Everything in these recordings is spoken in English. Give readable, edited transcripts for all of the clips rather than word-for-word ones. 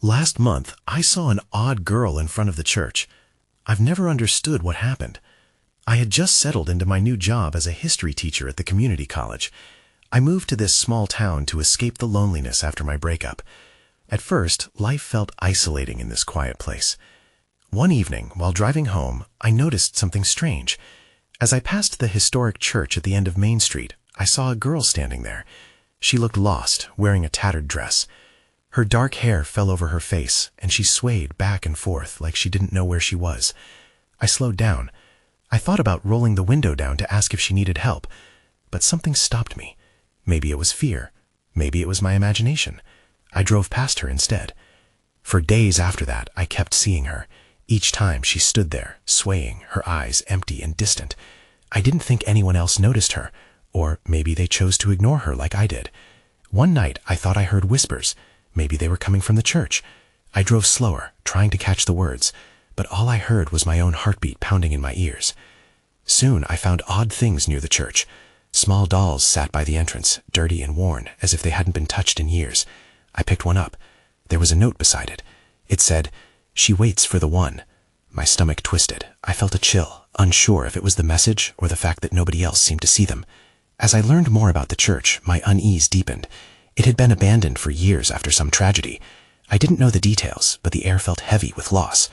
Last month, I saw an odd girl in front of the church. I've never understood what happened. I had just settled into my new job as a history teacher at the community college. I moved to this small town to escape the loneliness after my breakup. At first, life felt isolating in this quiet place. One evening, while driving home, I noticed something strange. As I passed the historic church at the end of Main Street, I saw a girl standing there. She looked lost, wearing a tattered dress. Her dark hair fell over her face, and she swayed back and forth like she didn't know where she was. I slowed down. I thought about rolling the window down to ask if she needed help, but something stopped me. Maybe it was fear. Maybe it was my imagination. I drove past her instead. For days after that, I kept seeing her. Each time she stood there, swaying, her eyes empty and distant. I didn't think anyone else noticed her, or maybe they chose to ignore her like I did. One night, I thought I heard whispers. Maybe they were coming from the church. I drove slower, trying to catch the words, but all I heard was my own heartbeat pounding in my ears. Soon I found odd things near the church. Small dolls sat by the entrance, dirty and worn, as if they hadn't been touched in years. I picked one up. There was a note beside it. It said, "She waits for the one." My stomach twisted. I felt a chill, unsure if it was the message or the fact that nobody else seemed to see them. As I learned more about the church, my unease deepened. It had been abandoned for years after some tragedy. I didn't know the details, but the air felt heavy with loss.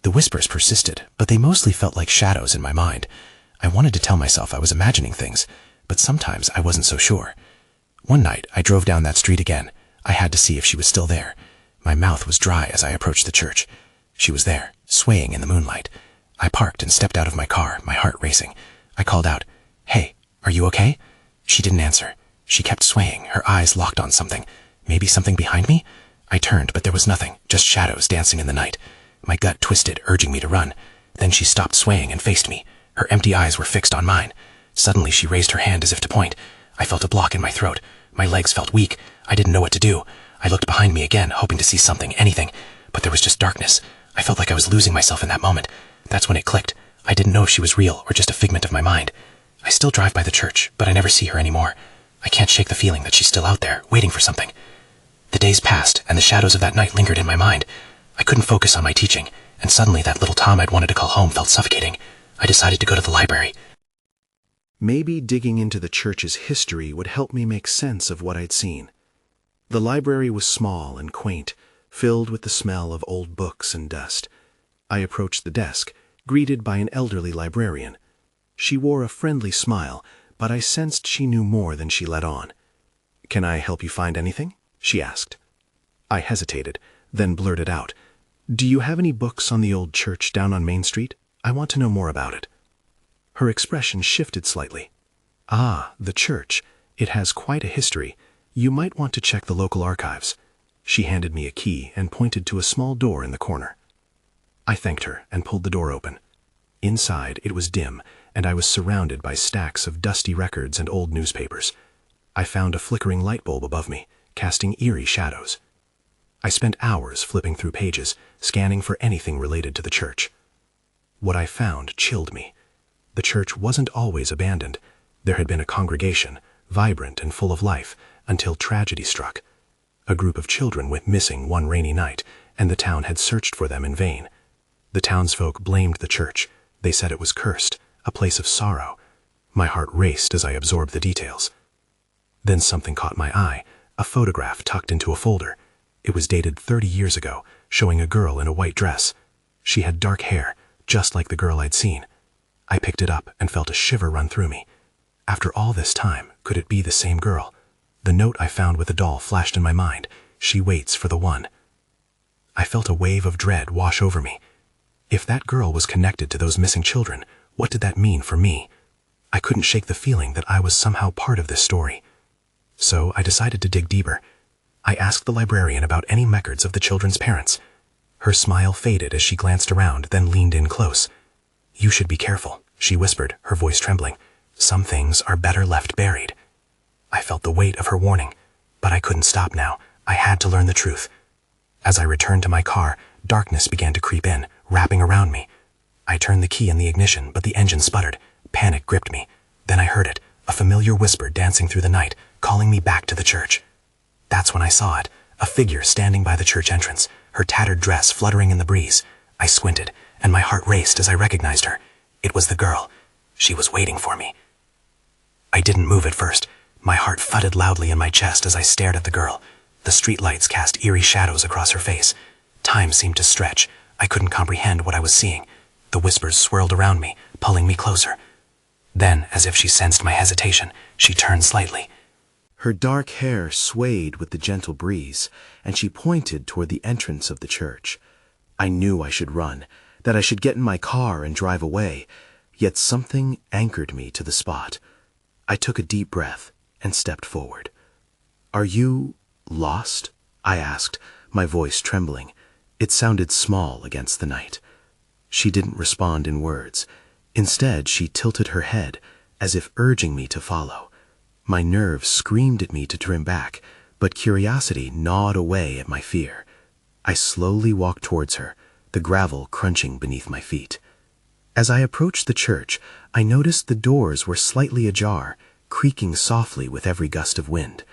The whispers persisted, but they mostly felt like shadows in my mind. I wanted to tell myself I was imagining things, but sometimes I wasn't so sure. One night, I drove down that street again. I had to see if she was still there. My mouth was dry as I approached the church. She was there, swaying in the moonlight. I parked and stepped out of my car, my heart racing. I called out, "Hey, are you okay?" She didn't answer. She kept swaying, her eyes locked on something. Maybe something behind me? I turned, but there was nothing, just shadows dancing in the night. My gut twisted, urging me to run. Then she stopped swaying and faced me. Her empty eyes were fixed on mine. Suddenly she raised her hand as if to point. I felt a block in my throat. My legs felt weak. I didn't know what to do. I looked behind me again, hoping to see something, anything. But there was just darkness. I felt like I was losing myself in that moment. That's when it clicked. I didn't know if she was real or just a figment of my mind. I still drive by the church, but I never see her anymore. I can't shake the feeling that she's still out there, waiting for something. The days passed, and the shadows of that night lingered in my mind. I couldn't focus on my teaching, and suddenly that little Tom I'd wanted to call home felt suffocating. I decided to go to the library. Maybe digging into the church's history would help me make sense of what I'd seen. The library was small and quaint, filled with the smell of old books and dust. I approached the desk, greeted by an elderly librarian. She wore a friendly smile, but I sensed she knew more than she let on. "Can I help you find anything?" she asked. I hesitated, then blurted out, "Do you have any books on the old church down on Main Street? I want to know more about it." Her expression shifted slightly. "Ah, the church. It has quite a history. You might want to check the local archives." She handed me a key and pointed to a small door in the corner. I thanked her and pulled the door open. Inside, it was dim, and I was surrounded by stacks of dusty records and old newspapers. I found a flickering light bulb above me, casting eerie shadows. I spent hours flipping through pages, scanning for anything related to the church. What I found chilled me. The church wasn't always abandoned. There had been a congregation, vibrant and full of life, until tragedy struck. A group of children went missing one rainy night, and the town had searched for them in vain. The townsfolk blamed the church. They said it was cursed, a place of sorrow. My heart raced as I absorbed the details. Then something caught my eye, a photograph tucked into a folder. It was dated 30 years ago, showing a girl in a white dress. She had dark hair, just like the girl I'd seen. I picked it up and felt a shiver run through me. After all this time, could it be the same girl? The note I found with the doll flashed in my mind. She waits for the one. I felt a wave of dread wash over me. If that girl was connected to those missing children, what did that mean for me? I couldn't shake the feeling that I was somehow part of this story. So I decided to dig deeper. I asked the librarian about any records of the children's parents. Her smile faded as she glanced around, then leaned in close. "You should be careful," she whispered, her voice trembling. "Some things are better left buried." I felt the weight of her warning, but I couldn't stop now. I had to learn the truth. As I returned to my car, darkness began to creep in, wrapping around me. I turned the key in the ignition, but the engine sputtered. Panic gripped me. Then I heard it, a familiar whisper dancing through the night, calling me back to the church. That's when I saw it, a figure standing by the church entrance, her tattered dress fluttering in the breeze. I squinted, and my heart raced as I recognized her. It was the girl. She was waiting for me. I didn't move at first. My heart thudded loudly in my chest as I stared at the girl. The streetlights cast eerie shadows across her face. Time seemed to stretch. I couldn't comprehend what I was seeing. The whispers swirled around me, pulling me closer. Then, as if she sensed my hesitation, she turned slightly. Her dark hair swayed with the gentle breeze, and she pointed toward the entrance of the church. I knew I should run, that I should get in my car and drive away, yet something anchored me to the spot. I took a deep breath and stepped forward. "Are you lost?" I asked, my voice trembling. It sounded small against the night. She didn't respond in words. Instead, she tilted her head, as if urging me to follow. My nerves screamed at me to turn back, but curiosity gnawed away at my fear. I slowly walked towards her, the gravel crunching beneath my feet. As I approached the church, I noticed the doors were slightly ajar, creaking softly with every gust of wind.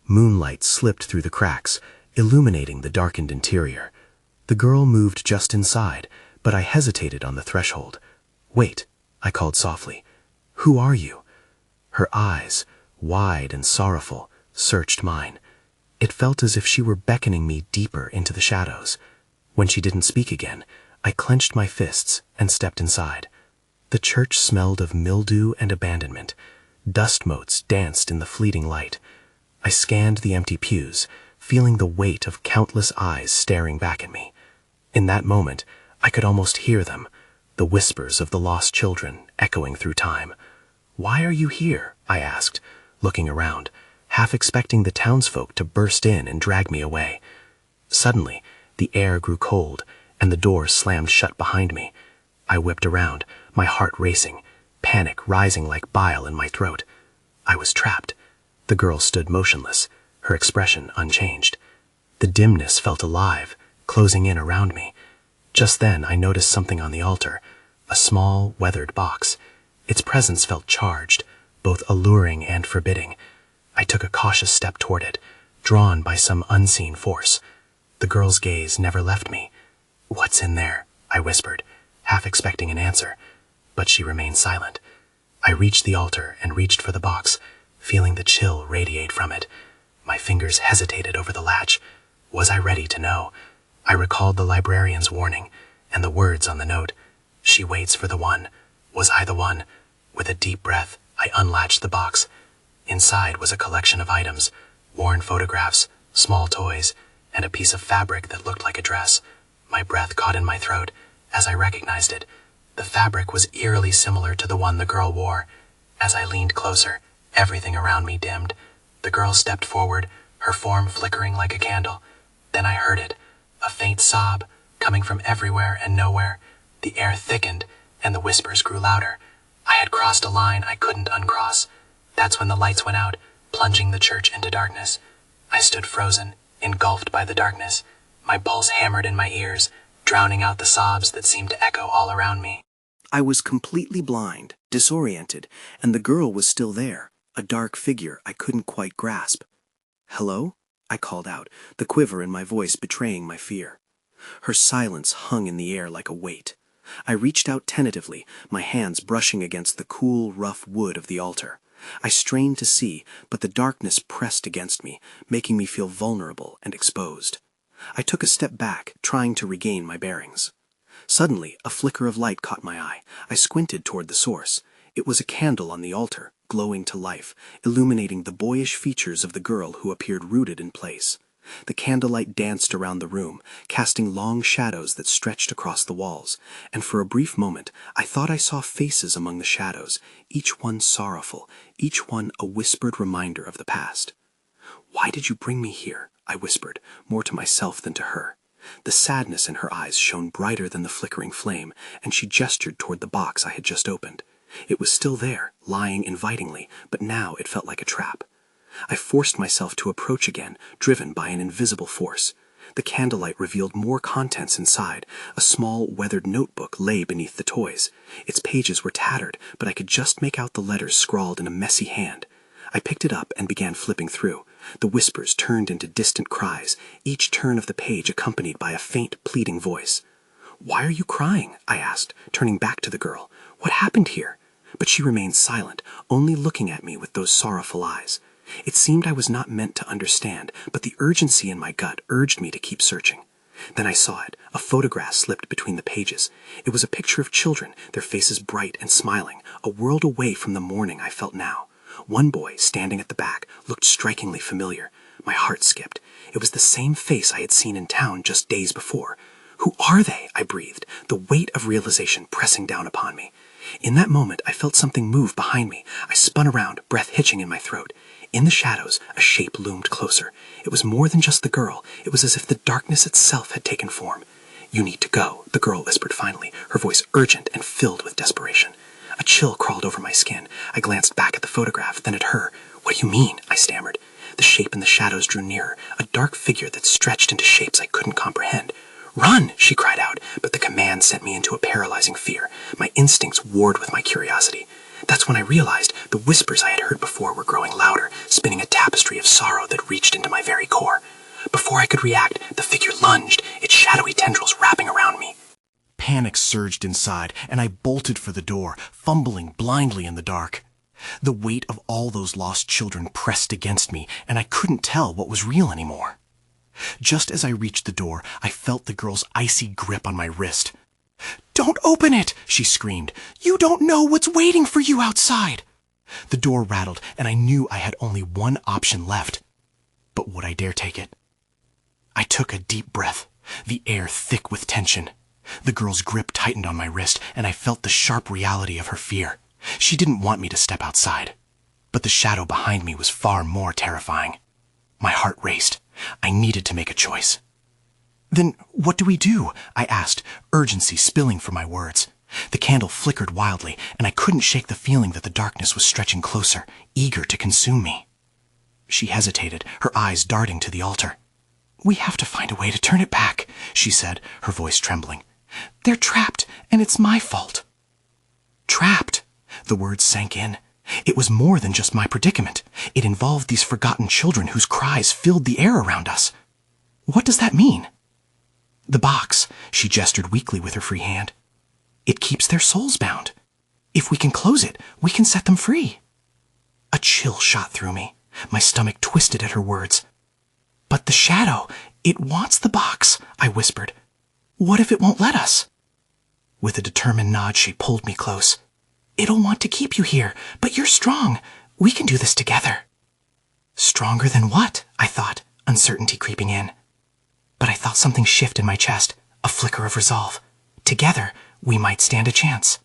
Moonlight slipped through the cracks, illuminating the darkened interior. The girl moved just inside, but I hesitated on the threshold. "Wait," I called softly. "Who are you?" Her eyes, wide and sorrowful, searched mine. It felt as if she were beckoning me deeper into the shadows. When she didn't speak again, I clenched my fists and stepped inside. The church smelled of mildew and abandonment. Dust motes danced in the fleeting light. I scanned the empty pews, feeling the weight of countless eyes staring back at me. In that moment, I could almost hear them, the whispers of the lost children echoing through time. "Why are you here?" I asked, looking around, half expecting the townsfolk to burst in and drag me away. Suddenly, the air grew cold, and the door slammed shut behind me. I whipped around, my heart racing, panic rising like bile in my throat. I was trapped. The girl stood motionless, her expression unchanged. The dimness felt alive, closing in around me. Just then I noticed something on the altar, a small, weathered box. Its presence felt charged, both alluring and forbidding. I took a cautious step toward it, drawn by some unseen force. The girl's gaze never left me. "What's in there?" I whispered, half expecting an answer, but she remained silent. I reached the altar and reached for the box, feeling the chill radiate from it. My fingers hesitated over the latch. Was I ready to know? I recalled the librarian's warning and the words on the note. "She waits for the one." Was I the one? With a deep breath, I unlatched the box. Inside was a collection of items, worn photographs, small toys, and a piece of fabric that looked like a dress. My breath caught in my throat as I recognized it. The fabric was eerily similar to the one the girl wore. As I leaned closer, everything around me dimmed. The girl stepped forward, her form flickering like a candle. Then I heard it, a faint sob, coming from everywhere and nowhere. The air thickened, and the whispers grew louder. I had crossed a line I couldn't uncross. That's when the lights went out, plunging the church into darkness. I stood frozen, engulfed by the darkness. My pulse hammered in my ears, drowning out the sobs that seemed to echo all around me. I was completely blind, disoriented, and the girl was still there, a dark figure I couldn't quite grasp. "Hello?" I called out, the quiver in my voice betraying my fear. Her silence hung in the air like a weight. I reached out tentatively, my hands brushing against the cool, rough wood of the altar. I strained to see, but the darkness pressed against me, making me feel vulnerable and exposed. I took a step back, trying to regain my bearings. Suddenly, a flicker of light caught my eye. I squinted toward the source. It was a candle on the altar, glowing to life, illuminating the boyish features of the girl who appeared rooted in place. The candlelight danced around the room, casting long shadows that stretched across the walls, and for a brief moment I thought I saw faces among the shadows, each one sorrowful, each one a whispered reminder of the past. "Why did you bring me here?" I whispered, more to myself than to her. The sadness in her eyes shone brighter than the flickering flame, and she gestured toward the box I had just opened. It was still there, lying invitingly, but now it felt like a trap. I forced myself to approach again, driven by an invisible force. The candlelight revealed more contents inside. A small, weathered notebook lay beneath the toys. Its pages were tattered, but I could just make out the letters scrawled in a messy hand. I picked it up and began flipping through. The whispers turned into distant cries, each turn of the page accompanied by a faint, pleading voice. "Why are you crying?" I asked, turning back to the girl. "What happened here?" But she remained silent, only looking at me with those sorrowful eyes. It seemed I was not meant to understand, but the urgency in my gut urged me to keep searching. Then I saw it. A photograph slipped between the pages. It was a picture of children, their faces bright and smiling, a world away from the mourning I felt now. One boy, standing at the back, looked strikingly familiar. My heart skipped. It was the same face I had seen in town just days before. "Who are they?" I breathed, the weight of realization pressing down upon me. In that moment, I felt something move behind me. I spun around, breath hitching in my throat. In the shadows, a shape loomed closer. It was more than just the girl. It was as if the darkness itself had taken form. "You need to go," the girl whispered finally, her voice urgent and filled with desperation. A chill crawled over my skin. I glanced back at the photograph, then at her. "What do you mean?" I stammered. The shape in the shadows drew nearer, a dark figure that stretched into shapes I couldn't comprehend. "Run!" she cried out, but the command sent me into a paralyzing fear. My instincts warred with my curiosity. That's when I realized the whispers I had heard before were growing louder, spinning a tapestry of sorrow that reached into my very core. Before I could react, the figure lunged, its shadowy tendrils wrapping around me. Panic surged inside, and I bolted for the door, fumbling blindly in the dark. The weight of all those lost children pressed against me, and I couldn't tell what was real anymore. Just as I reached the door, I felt the girl's icy grip on my wrist. "Don't open it!" she screamed. "You don't know what's waiting for you outside!" The door rattled, and I knew I had only one option left. But would I dare take it? I took a deep breath, the air thick with tension. The girl's grip tightened on my wrist, and I felt the sharp reality of her fear. She didn't want me to step outside. But the shadow behind me was far more terrifying. My heart raced. I needed to make a choice. "Then what do we do?" I asked, urgency spilling from my words. The candle flickered wildly, and I couldn't shake the feeling that the darkness was stretching closer, eager to consume me. She hesitated, her eyes darting to the altar. "We have to find a way to turn it back," she said, her voice trembling. "They're trapped, and it's my fault." Trapped? The words sank in. It was more than just my predicament. It involved these forgotten children whose cries filled the air around us. "What does that mean?" "The box," she gestured weakly with her free hand. "It keeps their souls bound. If we can close it, we can set them free." A chill shot through me. My stomach twisted at her words. "But the shadow, it wants the box," I whispered. "What if it won't let us?" With a determined nod, she pulled me close. "It'll want to keep you here, but you're strong. We can do this together." Stronger than what? I thought, uncertainty creeping in. But I felt something shift in my chest, a flicker of resolve. Together, we might stand a chance.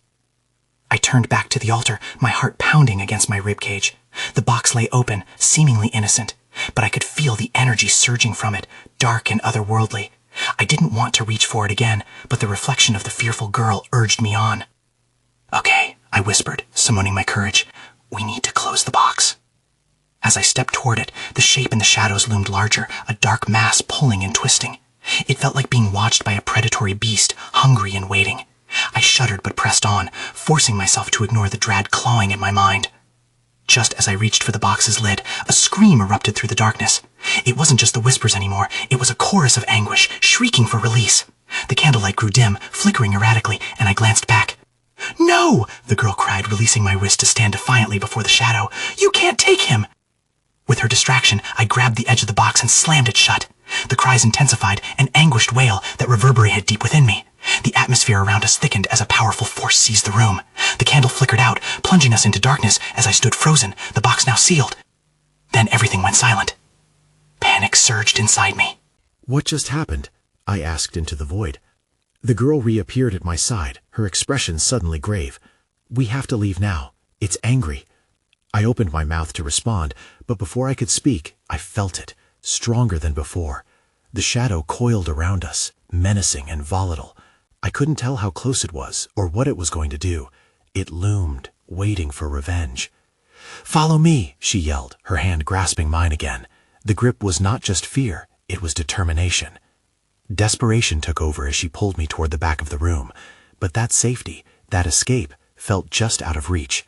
I turned back to the altar, my heart pounding against my ribcage. The box lay open, seemingly innocent, but I could feel the energy surging from it, dark and otherworldly. I didn't want to reach for it again, but the reflection of the fearful girl urged me on. "Okay," I whispered, summoning my courage. "We need to close the box." As I stepped toward it, the shape in the shadows loomed larger, a dark mass pulling and twisting. It felt like being watched by a predatory beast, hungry and waiting. I shuddered but pressed on, forcing myself to ignore the dread clawing at my mind. Just as I reached for the box's lid, a scream erupted through the darkness. It wasn't just the whispers anymore, it was a chorus of anguish, shrieking for release. The candlelight grew dim, flickering erratically, and I glanced back. "No!" the girl cried, releasing my wrist to stand defiantly before the shadow. "You can't take him!" With her distraction, I grabbed the edge of the box and slammed it shut. The cries intensified, an anguished wail that reverberated deep within me. The atmosphere around us thickened as a powerful force seized the room. The candle flickered out, plunging us into darkness as I stood frozen, the box now sealed. Then everything went silent. Panic surged inside me. "What just happened?" I asked into the void. The girl reappeared at my side, her expression suddenly grave. "We have to leave now. It's angry." I opened my mouth to respond, but before I could speak, I felt it, stronger than before. The shadow coiled around us, menacing and volatile. I couldn't tell how close it was, or what it was going to do. It loomed, waiting for revenge. "Follow me," she yelled, her hand grasping mine again. The grip was not just fear, it was determination. Desperation took over as she pulled me toward the back of the room, but that safety, that escape, felt just out of reach.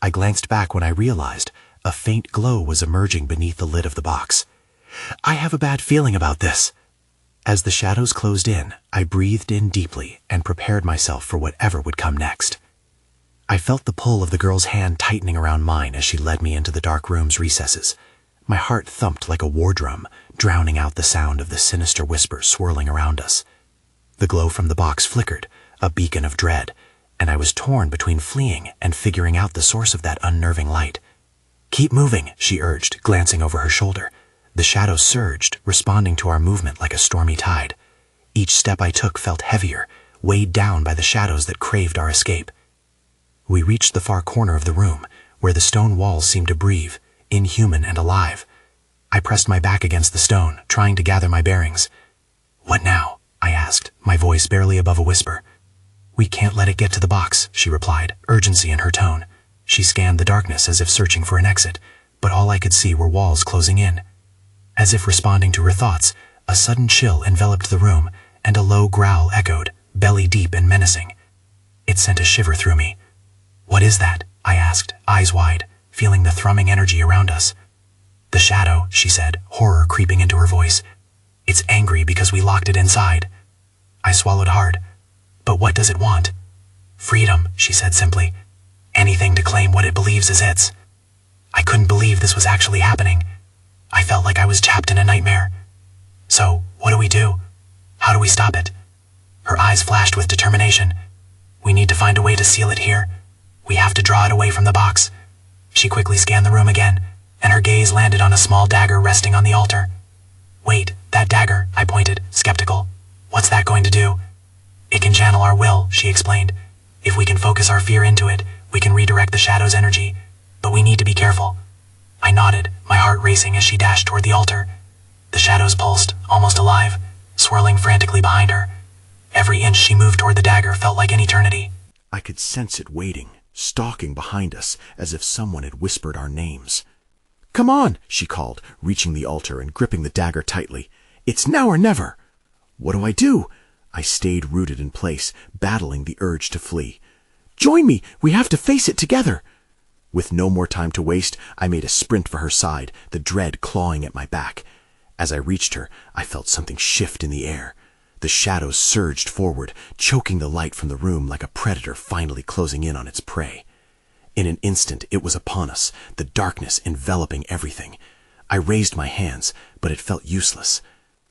I glanced back when I realized A faint glow was emerging beneath the lid of the box. "I have a bad feeling about this." As the shadows closed in, I breathed in deeply and prepared myself for whatever would come next. I felt the pull of the girl's hand tightening around mine as she led me into the dark room's recesses. My heart thumped like a war drum, drowning out the sound of the sinister whispers swirling around us. The glow from the box flickered, a beacon of dread, and I was torn between fleeing and figuring out the source of that unnerving light. "Keep moving," she urged, glancing over her shoulder. The shadows surged, responding to our movement like a stormy tide. Each step I took felt heavier, weighed down by the shadows that craved our escape. We reached the far corner of the room, where the stone walls seemed to breathe, inhuman and alive. I pressed my back against the stone, trying to gather my bearings. "What now?" I asked, my voice barely above a whisper. "We can't let it get to the box," she replied, urgency in her tone. She scanned the darkness as if searching for an exit, but all I could see were walls closing in. As if responding to her thoughts, a sudden chill enveloped the room, and a low growl echoed, belly deep and menacing. It sent a shiver through me. "What is that?" I asked, eyes wide, feeling the thrumming energy around us. "The shadow," she said, horror creeping into her voice. "It's angry because we locked it inside." I swallowed hard. "But what does it want?" "Freedom," she said simply. "Anything to claim what it believes is its." I couldn't believe this was actually happening. I felt like I was trapped in a nightmare. "So, what do we do? How do we stop it?" Her eyes flashed with determination. "We need to find a way to seal it here. We have to draw it away from the box." She quickly scanned the room again, and her gaze landed on a small dagger resting on the altar. "Wait, that dagger," I pointed, skeptical. "What's that going to do?" "It can channel our will," she explained. "If we can focus our fear into it, we can redirect the shadow's energy. But we need to be careful." I nodded, my heart racing as she dashed toward the altar. The shadows pulsed, almost alive, swirling frantically behind her. Every inch she moved toward the dagger felt like an eternity. I could sense it waiting, stalking behind us, as if someone had whispered our names. "Come on," she called, reaching the altar and gripping the dagger tightly. "It's now or never." "What do I do?" I stayed rooted in place, battling the urge to flee. "Join me! We have to face it together!" With no more time to waste, I made a sprint for her side, the dread clawing at my back. As I reached her, I felt something shift in the air. The shadows surged forward, choking the light from the room like a predator finally closing in on its prey. In an instant, it was upon us, the darkness enveloping everything. I raised my hands, but it felt useless.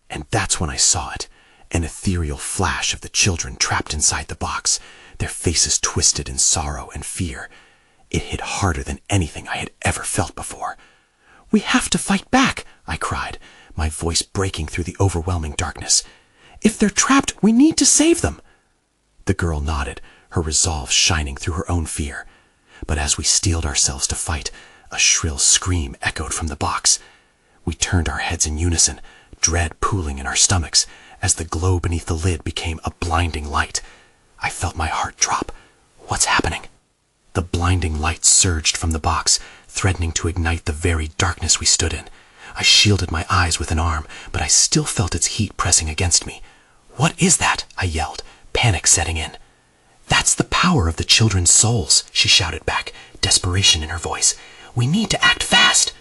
And that's when I saw it, an ethereal flash of the children trapped inside the box, their faces twisted in sorrow and fear. It hit harder than anything I had ever felt before. "We have to fight back," I cried, my voice breaking through the overwhelming darkness. "If they're trapped, we need to save them." The girl nodded, her resolve shining through her own fear. But as we steeled ourselves to fight, a shrill scream echoed from the box. We turned our heads in unison, dread pooling in our stomachs, as the glow beneath the lid became a blinding light. I felt my heart drop. What's happening? The blinding light surged from the box, threatening to ignite the very darkness we stood in. I shielded my eyes with an arm, but I still felt its heat pressing against me. "What is that?" I yelled, panic setting in. "That's the power of the children's souls," she shouted back, desperation in her voice. "We need to act fast."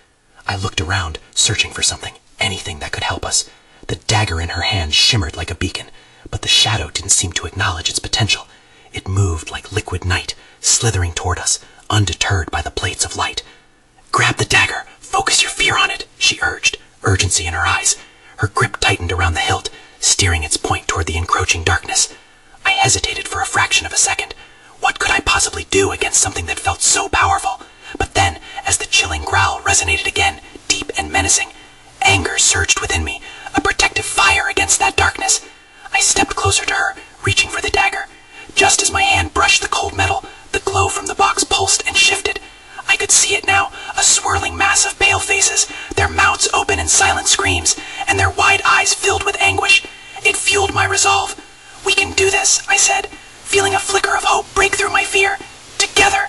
I looked around, searching for something, anything that could help us. The dagger in her hand shimmered like a beacon, but the shadow didn't seem to acknowledge its potential. It moved like liquid night, slithering toward us, undeterred by the plates of light. "Grab the dagger, focus your fear on it," she urged, urgency in her eyes. Her grip tightened around the hilt, steering its point toward the encroaching darkness. I hesitated for a fraction of a second. What could I possibly do against something that felt so powerful? But then, as the chilling growl resonated again, deep and menacing, anger surged within me, a protective fire against that darkness. I stepped closer to her, reaching for the dagger. Just as my hand brushed the cold metal, the glow from the box pulsed and shifted. I could see it now, a swirling mass of pale faces, their mouths open in silent screams, and their wide eyes filled with anguish. It fueled my resolve. "We can do this," I said, feeling a flicker of hope break through my fear. "Together."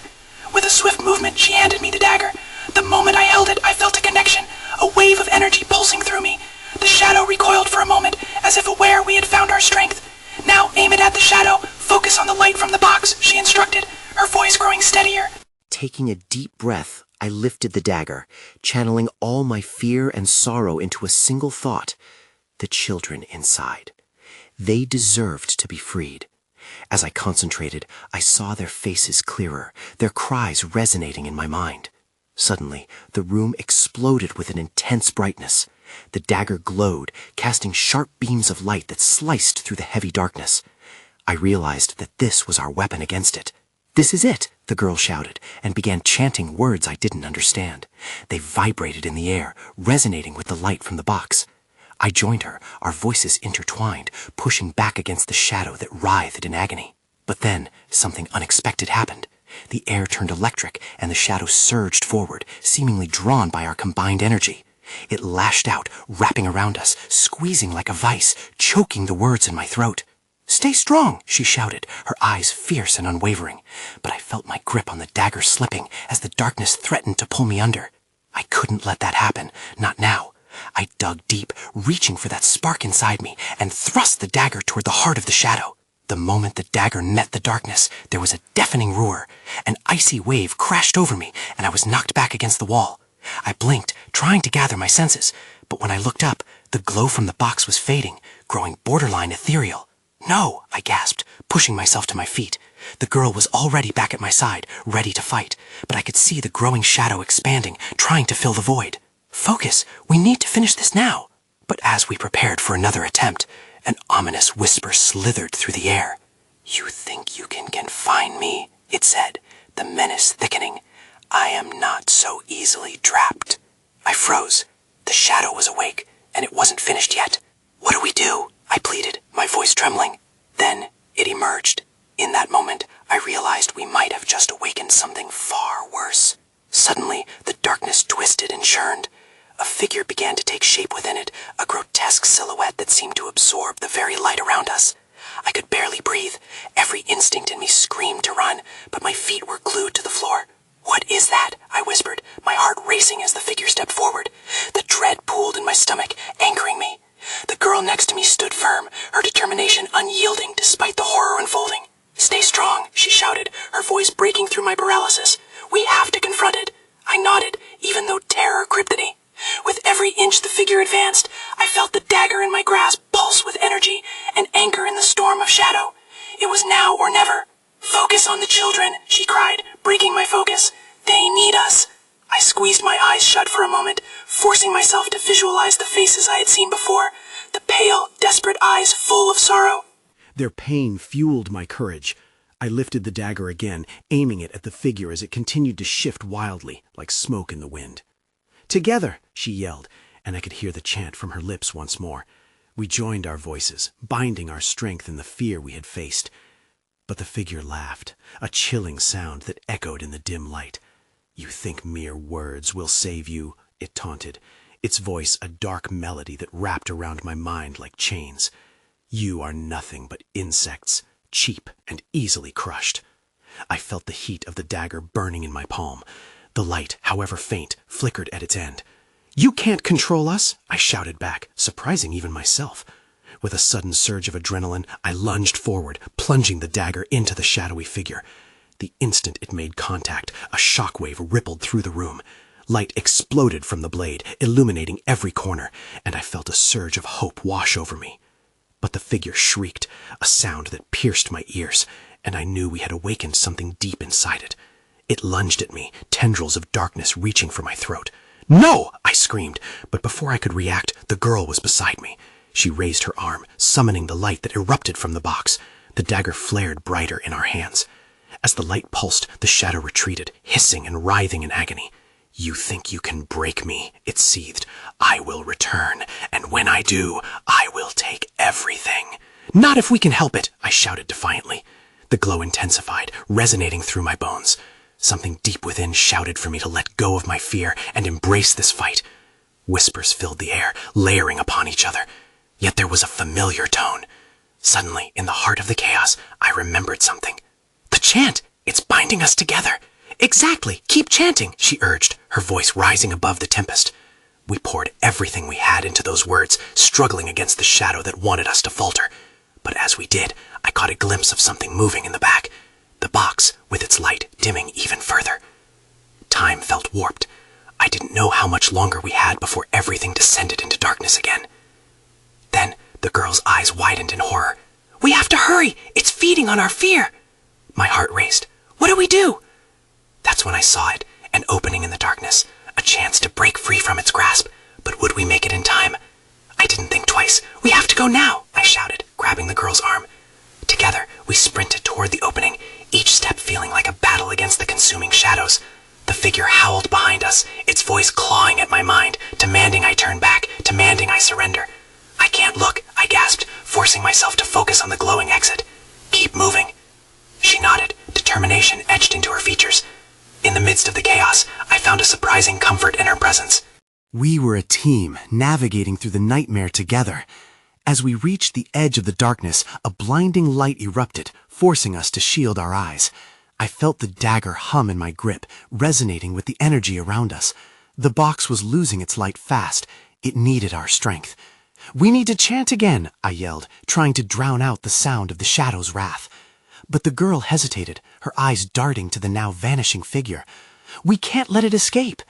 With a swift movement, she handed me the dagger. The moment I held it, I felt a connection, a wave of energy pulsing through me. The shadow recoiled for a moment, as if aware we had found our strength. "Now aim it at the shadow. Focus on the light from the box," she instructed, her voice growing steadier. Taking a deep breath, I lifted the dagger, channeling all my fear and sorrow into a single thought: the children inside. They deserved to be freed. As I concentrated, I saw their faces clearer, their cries resonating in my mind. Suddenly, the room exploded with an intense brightness. The dagger glowed, casting sharp beams of light that sliced through the heavy darkness. I realized that this was our weapon against it. "This is it," the girl shouted, and began chanting words I didn't understand. They vibrated in the air, resonating with the light from the box. I joined her, our voices intertwined, pushing back against the shadow that writhed in agony. But then, something unexpected happened. The air turned electric, and the shadow surged forward, seemingly drawn by our combined energy. It lashed out, wrapping around us, squeezing like a vice, choking the words in my throat. "Stay strong," she shouted, her eyes fierce and unwavering. But I felt my grip on the dagger slipping as the darkness threatened to pull me under. I couldn't let that happen, not now. I dug deep, reaching for that spark inside me, and thrust the dagger toward the heart of the shadow. The moment the dagger met the darkness, there was a deafening roar. An icy wave crashed over me, and I was knocked back against the wall. I blinked, trying to gather my senses, but when I looked up, the glow from the box was fading, growing borderline ethereal. "No," I gasped, pushing myself to my feet. The girl was already back at my side, ready to fight, but I could see the growing shadow expanding, trying to fill the void. "Focus, we need to finish this now." But as we prepared for another attempt, an ominous whisper slithered through the air. "You think you can confine me?" it said, the menace thickening. "I am not so easily trapped." I froze. The shadow was awake, and it wasn't finished yet. "What do we do?" I pleaded, my voice trembling. Then it emerged. In that moment, I realized we might have just awakened something far worse. Suddenly, the darkness twisted and churned. A figure began to take shape within it, a grotesque silhouette that seemed to absorb the very light around us. I could barely breathe. Every instinct in me screamed to run, but my feet were glued to the floor. "What is that?" I whispered, my heart racing as the figure stepped forward. The dread pooled in my stomach, anchoring me. The girl next to me stood firm, her determination unyielding despite the horror unfolding. "Stay strong," she shouted, her voice breaking through my paralysis. "We have to confront it." I nodded, even though terror gripped me. With every inch the figure advanced, I felt the dagger in my grasp pulse with energy, an anchor in the storm of shadow. It was now or never. "Focus on the children," she cried, breaking my focus. "They need us." I squeezed my eyes shut for a moment, forcing myself to visualize the faces I had seen before, the pale, desperate eyes full of sorrow. Their pain fueled my courage. I lifted the dagger again, aiming it at the figure as it continued to shift wildly, like smoke in the wind. "Together," she yelled, and I could hear the chant from her lips once more. We joined our voices, binding our strength in the fear we had faced. But the figure laughed, a chilling sound that echoed in the dim light. "You think mere words will save you?" it taunted, its voice a dark melody that wrapped around my mind like chains. "You are nothing but insects, cheap and easily crushed." I felt the heat of the dagger burning in my palm. The light, however faint, flickered at its end. "You can't control us," I shouted back, surprising even myself. With a sudden surge of adrenaline, I lunged forward, plunging the dagger into the shadowy figure. The instant it made contact, a shockwave rippled through the room. Light exploded from the blade, illuminating every corner, and I felt a surge of hope wash over me. But the figure shrieked, a sound that pierced my ears, and I knew we had awakened something deep inside it. It lunged at me, tendrils of darkness reaching for my throat. "No!" I screamed, but before I could react, the girl was beside me. She raised her arm, summoning the light that erupted from the box. The dagger flared brighter in our hands. As the light pulsed, the shadow retreated, hissing and writhing in agony. "You think you can break me," it seethed. "I will return, and when I do, I will take everything." "Not if we can help it," I shouted defiantly. The glow intensified, resonating through my bones. Something deep within shouted for me to let go of my fear and embrace this fight. Whispers filled the air, layering upon each other. Yet there was a familiar tone. Suddenly, in the heart of the chaos, I remembered something. "The chant! It's binding us together!" "Exactly! Keep chanting!" she urged, her voice rising above the tempest. We poured everything we had into those words, struggling against the shadow that wanted us to falter. But as we did, I caught a glimpse of something moving in the back. The box, with its light dimming even further. Time felt warped. I didn't know how much longer we had before everything descended into darkness again. Then the girl's eyes widened in horror. "We have to hurry! It's feeding on our fear!" My heart raced. "What do we do?" That's when I saw it, an opening in the darkness, a chance to break free from its grasp. But would we make it in time? I didn't think twice. "We have to go now," I shouted, grabbing the girl's arm. Together, we sprinted toward the opening, each step feeling like a battle against the consuming shadows. The figure howled behind us, its voice clawing at my mind, demanding I turn back, demanding I surrender. "I can't look," I gasped, forcing myself to focus on the glowing exit. "Keep moving." She nodded, determination etched into her features. In the midst of the chaos, I found a surprising comfort in her presence. We were a team, navigating through the nightmare together. As we reached the edge of the darkness, a blinding light erupted, forcing us to shield our eyes. I felt the dagger hum in my grip, resonating with the energy around us. The box was losing its light fast. It needed our strength. "We need to chant again," I yelled, trying to drown out the sound of the shadow's wrath. But the girl hesitated, her eyes darting to the now vanishing figure. "We can't let it escape."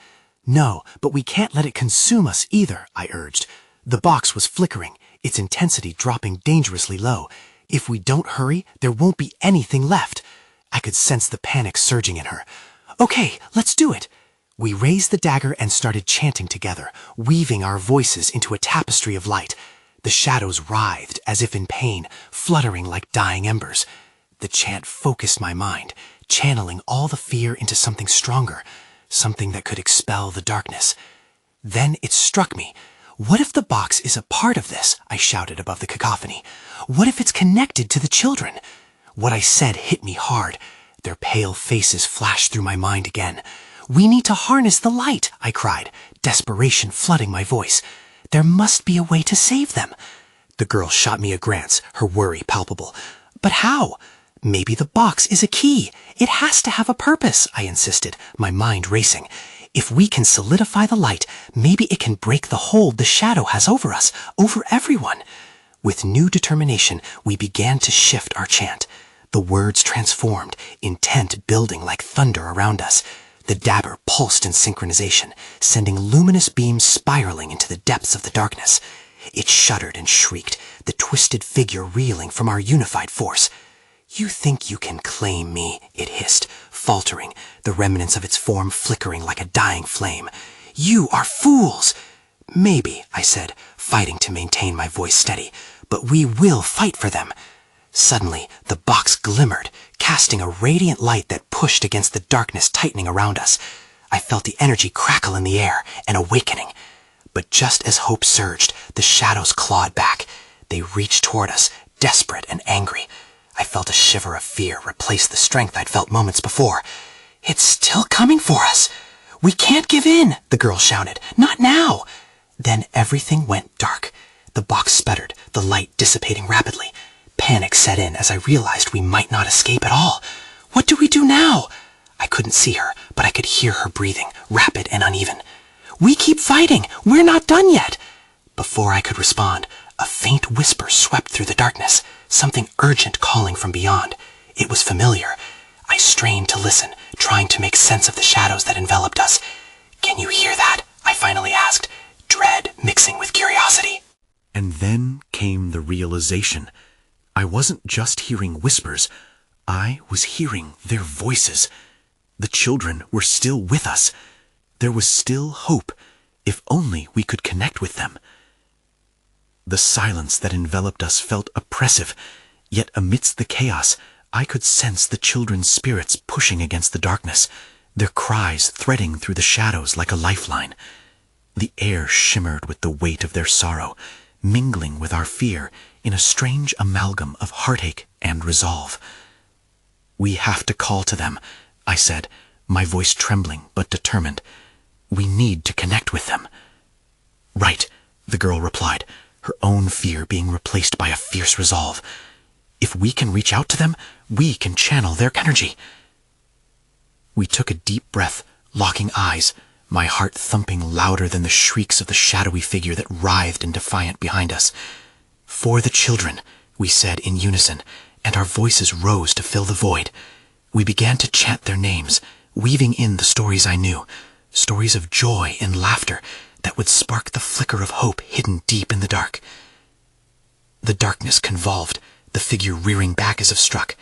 "No, but we can't let it consume us either," I urged. The box was flickering, its intensity dropping dangerously low. If we don't hurry, there won't be anything left. I could sense the panic surging in her. "Okay, let's do it." We raised the dagger and started chanting together, weaving our voices into a tapestry of light. The shadows writhed as if in pain, fluttering like dying embers. The chant focused my mind, channeling all the fear into something stronger, something that could expel the darkness. Then it struck me. "What if the box is a part of this?" I shouted above the cacophony. "What if it's connected to the children?" What I said hit me hard. Their pale faces flashed through my mind again. "We need to harness the light," I cried, desperation flooding my voice. "There must be a way to save them." The girl shot me a glance, her worry palpable. "But how?" "Maybe the box is a key. It has to have a purpose," I insisted, my mind racing. "If we can solidify the light, maybe it can break the hold the shadow has over us, over everyone." With new determination, we began to shift our chant. The words transformed, intent building like thunder around us. The dagger pulsed in synchronization, sending luminous beams spiraling into the depths of the darkness. It shuddered and shrieked, the twisted figure reeling from our unified force. "You think you can claim me," it hissed, faltering, the remnants of its form flickering like a dying flame. "You are fools!" "Maybe," I said, fighting to maintain my voice steady, "but we will fight for them." Suddenly, the box glimmered, casting a radiant light that pushed against the darkness tightening around us. I felt the energy crackle in the air, an awakening. But just as hope surged, the shadows clawed back. They reached toward us, desperate and angry. I felt a shiver of fear replace the strength I'd felt moments before. "It's still coming for us." "We can't give in," the girl shouted. "Not now." Then everything went dark. The box sputtered, the light dissipating rapidly. Panic set in as I realized we might not escape at all. "What do we do now?" I couldn't see her, but I could hear her breathing, rapid and uneven. "We keep fighting. We're not done yet." Before I could respond, a faint whisper swept through the darkness, something urgent calling from beyond. It was familiar. I strained to listen, trying to make sense of the shadows that enveloped us. "Can you hear that?" I finally asked, dread mixing with curiosity. And then came the realization. I wasn't just hearing whispers. I was hearing their voices. The children were still with us. There was still hope, if only we could connect with them. The silence that enveloped us felt oppressive, yet amidst the chaos, I could sense the children's spirits pushing against the darkness, their cries threading through the shadows like a lifeline. The air shimmered with the weight of their sorrow, mingling with our fear in a strange amalgam of heartache and resolve. "We have to call to them," I said, my voice trembling but determined. "We need to connect with them." "Right," the girl replied, her own fear being replaced by a fierce resolve. "If we can reach out to them, we can channel their energy." We took a deep breath, locking eyes, my heart thumping louder than the shrieks of the shadowy figure that writhed in defiance behind us. "For the children," we said in unison, and our voices rose to fill the void. We began to chant their names, weaving in the stories I knew, stories of joy and laughter that would spark the flicker of hope hidden deep in the dark. The darkness convolved, the figure rearing back as if struck.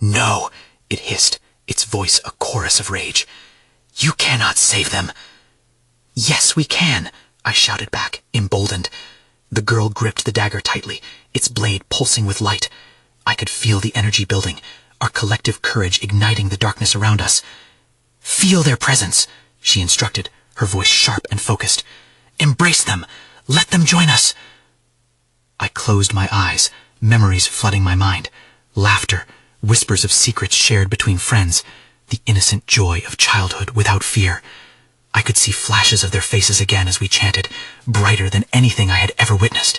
"No," it hissed, its voice a chorus of rage. "You cannot save them." "Yes, we can," I shouted back, emboldened. The girl gripped the dagger tightly, its blade pulsing with light. I could feel the energy building, our collective courage igniting the darkness around us. "Feel their presence," she instructed, her voice sharp and focused. "Embrace them. Let them join us." I closed my eyes, memories flooding my mind. Laughter, whispers of secrets shared between friends, the innocent joy of childhood without fear. I could see flashes of their faces again as we chanted, brighter than anything I had ever witnessed.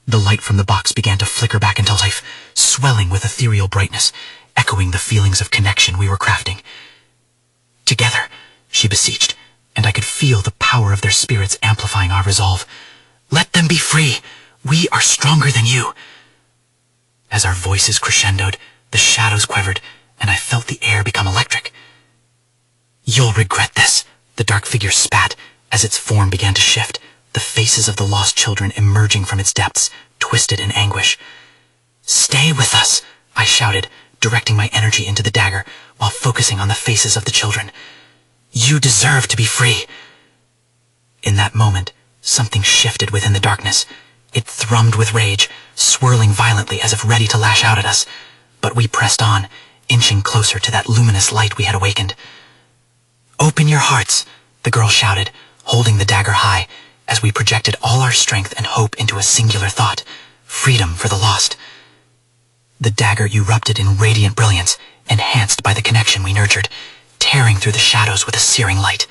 The light from the box began to flicker back into life, swelling with ethereal brightness, echoing the feelings of connection we were crafting. "Together," she beseeched, and I could feel the power of their spirits amplifying our resolve. "Let them be free. We are stronger than you." As our voices crescendoed, the shadows quivered, and I felt the air become electric. "You'll regret this," the dark figure spat as its form began to shift, the faces of the lost children emerging from its depths, twisted in anguish. "Stay with us," I shouted, directing my energy into the dagger while focusing on the faces of the children. "You deserve to be free." In that moment, something shifted within the darkness. It thrummed with rage, swirling violently as if ready to lash out at us. But we pressed on, inching closer to that luminous light we had awakened. "Open your hearts," the girl shouted, holding the dagger high, as we projected all our strength and hope into a singular thought: freedom for the lost. The dagger erupted in radiant brilliance, enhanced by the connection we nurtured, tearing through the shadows with a searing light.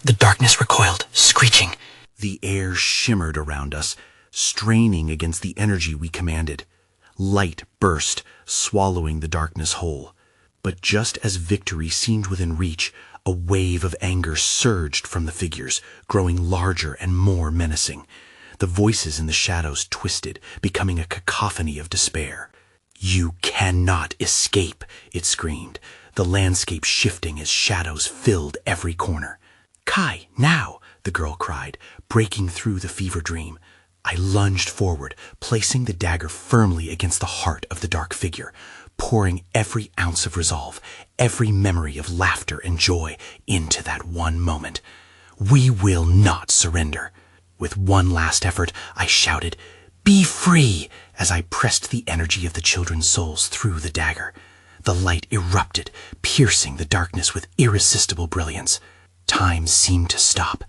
The darkness recoiled, screeching. The air shimmered around us, straining against the energy we commanded. Light burst, swallowing the darkness whole. But just as victory seemed within reach, a wave of anger surged from the figures, growing larger and more menacing. The voices in the shadows twisted, becoming a cacophony of despair. "You cannot escape," it screamed, the landscape shifting as shadows filled every corner. "Kai, now!" the girl cried, breaking through the fever dream. I lunged forward, placing the dagger firmly against the heart of the dark figure, pouring every ounce of resolve, every memory of laughter and joy into that one moment. "We will not surrender." With one last effort, I shouted, "Be free!" as I pressed the energy of the children's souls through the dagger. The light erupted, piercing the darkness with irresistible brilliance. Time seemed to stop.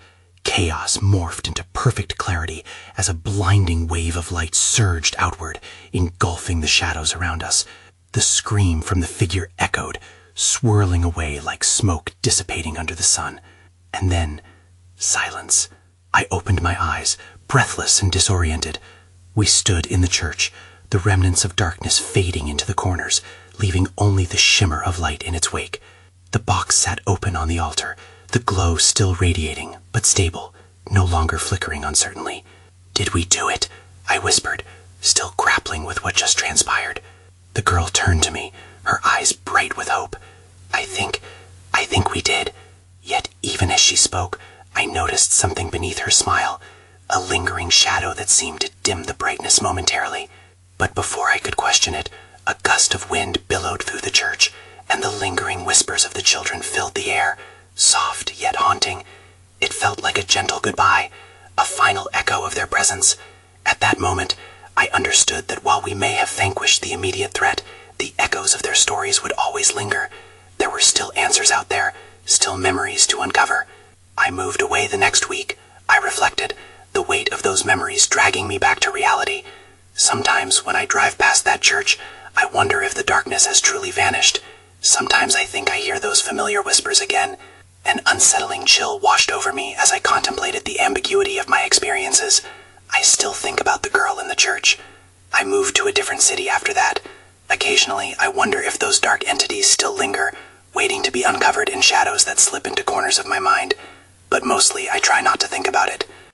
Chaos morphed into perfect clarity as a blinding wave of light surged outward, engulfing the shadows around us. The scream from the figure echoed, swirling away like smoke dissipating under the sun. And then, silence. I opened my eyes, breathless and disoriented. We stood in the church, the remnants of darkness fading into the corners, leaving only the shimmer of light in its wake. The box sat open on the altar, the glow still radiating, but stable, no longer flickering uncertainly. "Did we do it?" I whispered, still grappling with what just transpired. The girl turned to me, her eyes bright with hope. I think we did." Yet even as she spoke, I noticed something beneath her smile, a lingering shadow that seemed to dim the brightness momentarily. But before I could question it, a gust of wind billowed through the church, and the lingering whispers of the children filled the air, soft yet haunting. It felt like a gentle goodbye, a final echo of their presence. At that moment, I understood that while we may have vanquished the immediate threat, the echoes of their stories would always linger. There were still answers out there, still memories to uncover. I moved away the next week. I reflected, the weight of those memories dragging me back to reality. Sometimes when I drive past that church, I wonder if the darkness has truly vanished. Sometimes I think I hear those familiar whispers again. An unsettling chill washed over me as I contemplated the ambiguity of my experiences. I still think about the girl in the church. I moved to a different city after that. Occasionally, I wonder if those dark entities still linger, waiting to be uncovered in shadows that slip into corners of my mind. But mostly, I try not to think about it.